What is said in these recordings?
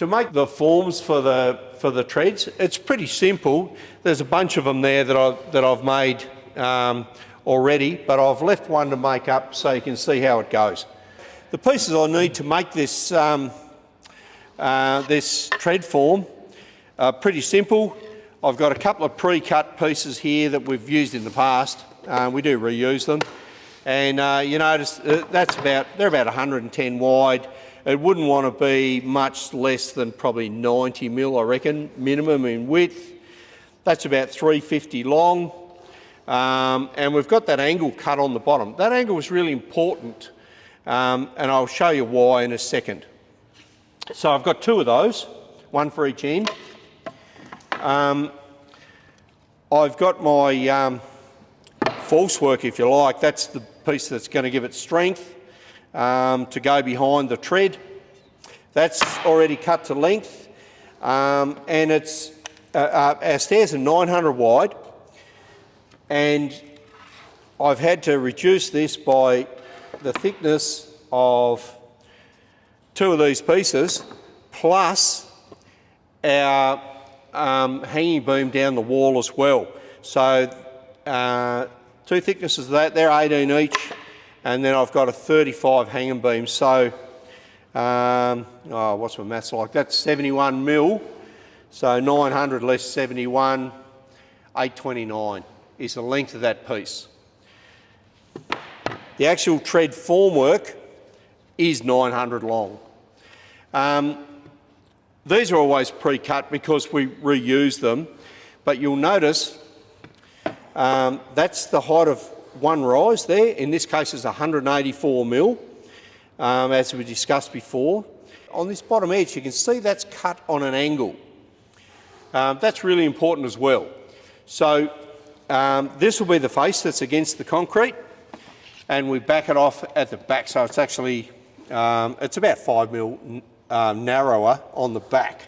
To make the forms for the treads, it's pretty simple. There's a bunch of them there that I've made already, but I've left one to make up so you can see how it goes. The pieces I need to make this this tread form are pretty simple. I've got a couple of pre-cut pieces here that we've used in the past. We do reuse them, and you notice they're about 110 wide. It wouldn't want to be much less than probably 90 mil, I reckon, minimum in width. That's about 350 long, and we've got that angle cut on the bottom. That angle is really important, and I'll show you why in a second. So I've got two of those, one for each end. I've got my Formwork, if you like. That's the piece that's going to give it strength to go behind the tread. That's already cut to length, and it's our stairs are 900 wide, and I've had to reduce this by the thickness of two of these pieces plus our hanging beam down the wall as well. So two thicknesses of that, they're 18 each, and then I've got a 35 hanging beam. So what's my maths like? That's 71 mil. So 900 less 71, 829 is the length of that piece. The actual tread formwork is 900 long. These are always pre-cut because we reuse them, but you'll notice that's the height of one rise there. In this case it's 184 mil, as we discussed before. On this bottom edge you can see that's cut on an angle. That's really important as well. So this will be the face that's against the concrete, and we back it off at the back, so it's actually it's about 5 mil narrower on the back.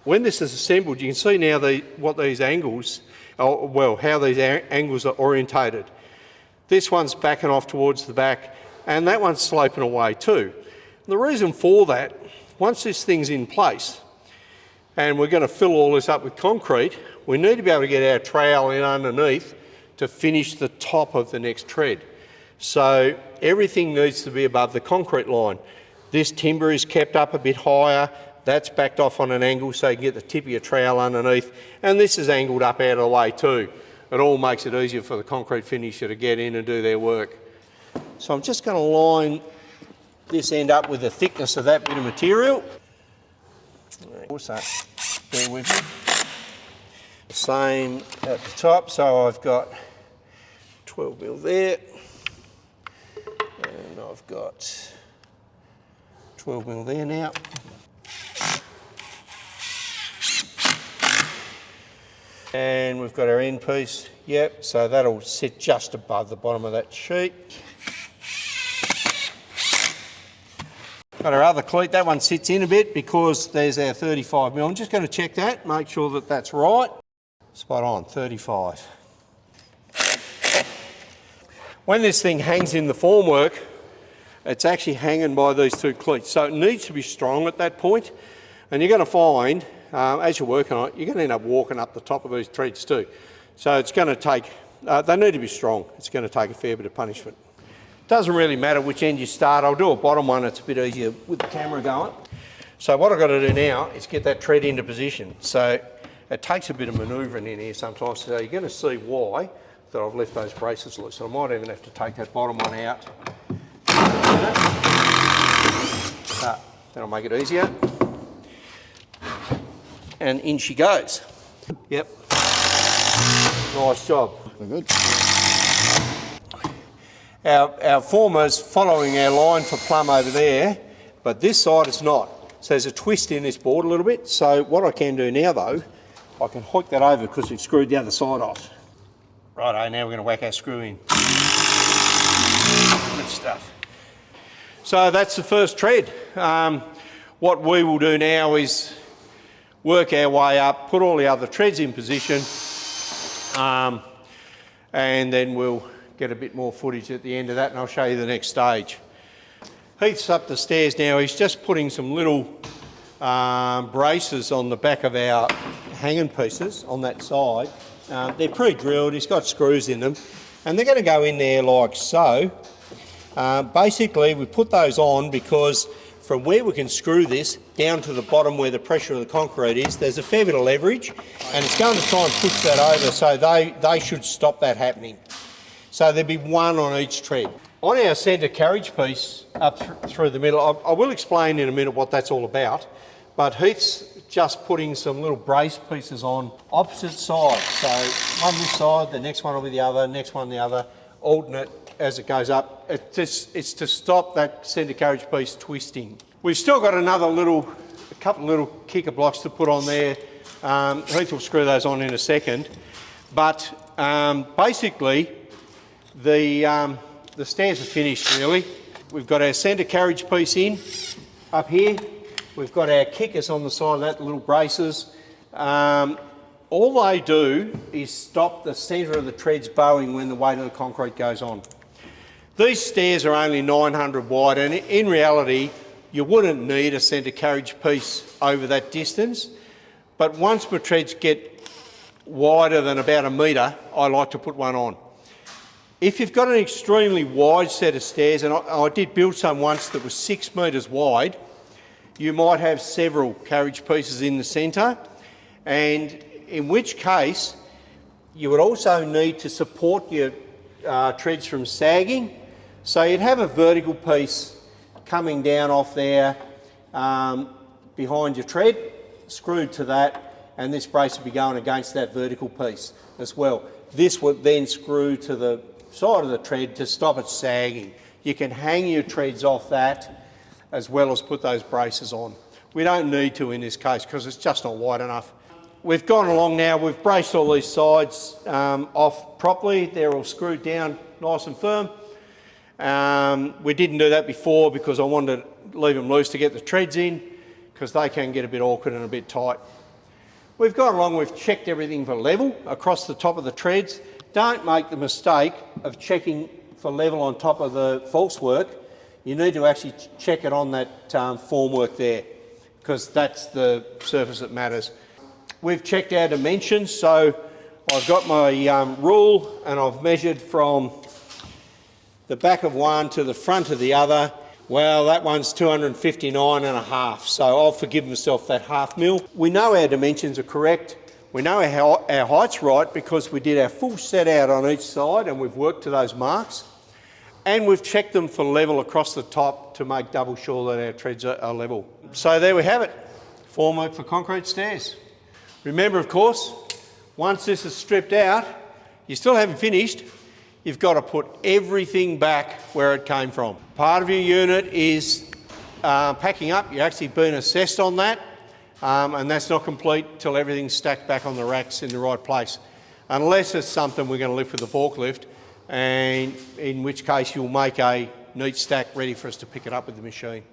When this is assembled, you can see now what these angles, how these angles are orientated. This one's backing off towards the back, and that one's sloping away too. The reason for that, once this thing's in place, and we're going to fill all this up with concrete, we need to be able to get our trowel in underneath to finish the top of the next tread. So everything needs to be above the concrete line. This timber is kept up a bit higher, that's backed off on an angle so you can get the tip of your trowel underneath, and this is angled up out of the way too. It all makes it easier for the concrete finisher to get in and do their work. So I'm just going to line this end up with the thickness of that bit of material. So bear with me. The same at the top, so I've got 12 mil there, and I've got 12 mil there now. And we've got our end piece, yep, so that'll sit just above the bottom of that sheet. Got our other cleat, that one sits in a bit because there's our 35 mil. I'm just going to check that, make sure that that's right. Spot on, 35. When this thing hangs in the formwork, it's actually hanging by these two cleats, so it needs to be strong at that point. And you're going to find, as you're working on it, you're going to end up walking up the top of these treads too. So it's going to take, they need to be strong. It's going to take a fair bit of punishment. Doesn't really matter which end you start. I'll do a bottom one, it's a bit easier with the camera going. So what I've got to do now is get that tread into position. So it takes a bit of manoeuvring in here sometimes, so you're going to see why that I've left those braces loose. So I might even have to take that bottom one out. That'll make it easier. And in she goes. Yep. Nice job. Very good. Our former's following our line for plumb over there, but this side it's not. So there's a twist in this board a little bit. So what I can do now though, I can hook that over because we've screwed the other side off. Righto, now we're going to whack our screw in. Good stuff. So that's the first tread. What we will do now is work our way up, put all the other treads in position, and then we'll get a bit more footage at the end of that, and I'll show you the next stage. Heath's up the stairs now. He's just putting some little braces on the back of our hanging pieces on that side. They're pre-drilled, it's got screws in them, and they're going to go in there like so. Basically, we put those on because from where we can screw this down to the bottom where the pressure of the concrete is, there's a fair bit of leverage, and it's going to try and push that over, so they should stop that happening. So there'll be one on each tread. On our centre carriage piece up through the middle, I will explain in a minute what that's all about, but Heath's just putting some little brace pieces on opposite sides. So one this side, the next one will be the other, next one the other, alternate as it goes up. It's to stop that centre carriage piece twisting. We've still got a couple of little kicker blocks to put on there. Heath will screw those on in a second. But basically, the stairs are finished really. We've got our centre carriage piece in up here. We've got our kickers on the side of that, little braces. All they do is stop the centre of the treads bowing when the weight of the concrete goes on. These stairs are only 900 wide, and in reality, you wouldn't need a centre carriage piece over that distance. But once my treads get wider than about 1 metre, I like to put one on. If you've got an extremely wide set of stairs, and I did build some once that was 6 metres wide, you might have several carriage pieces in the centre, and in which case you would also need to support your treads from sagging. So you'd have a vertical piece coming down off there behind your tread, screwed to that, and this brace would be going against that vertical piece as well. This would then screw to the side of the tread to stop it sagging. You can hang your treads off that as well as put those braces on. We don't need to in this case because it's just not wide enough. We've gone along now, we've braced all these sides off properly. They're all screwed down nice and firm. We didn't do that before because I wanted to leave them loose to get the treads in because they can get a bit awkward and a bit tight. We've gone along, we've checked everything for level across the top of the treads. Don't make the mistake of checking for level on top of the false work. You need to actually check it on that formwork there because that's the surface that matters. We've checked our dimensions, so I've got my rule and I've measured from the back of one to the front of the other. Well, that one's 259.5, so I'll forgive myself that ½ mil. We know our dimensions are correct. We know our height's right because we did our full set out on each side and we've worked to those marks. And we've checked them for level across the top to make double sure that our treads are level. So there we have it, formwork for concrete stairs. Remember, of course, once this is stripped out, you still haven't finished. You've got to put everything back where it came from. Part of your unit is packing up. You're actually being assessed on that, and that's not complete till everything's stacked back on the racks in the right place. Unless it's something we're going to lift with the forklift, and in which case you'll make a neat stack ready for us to pick it up with the machine.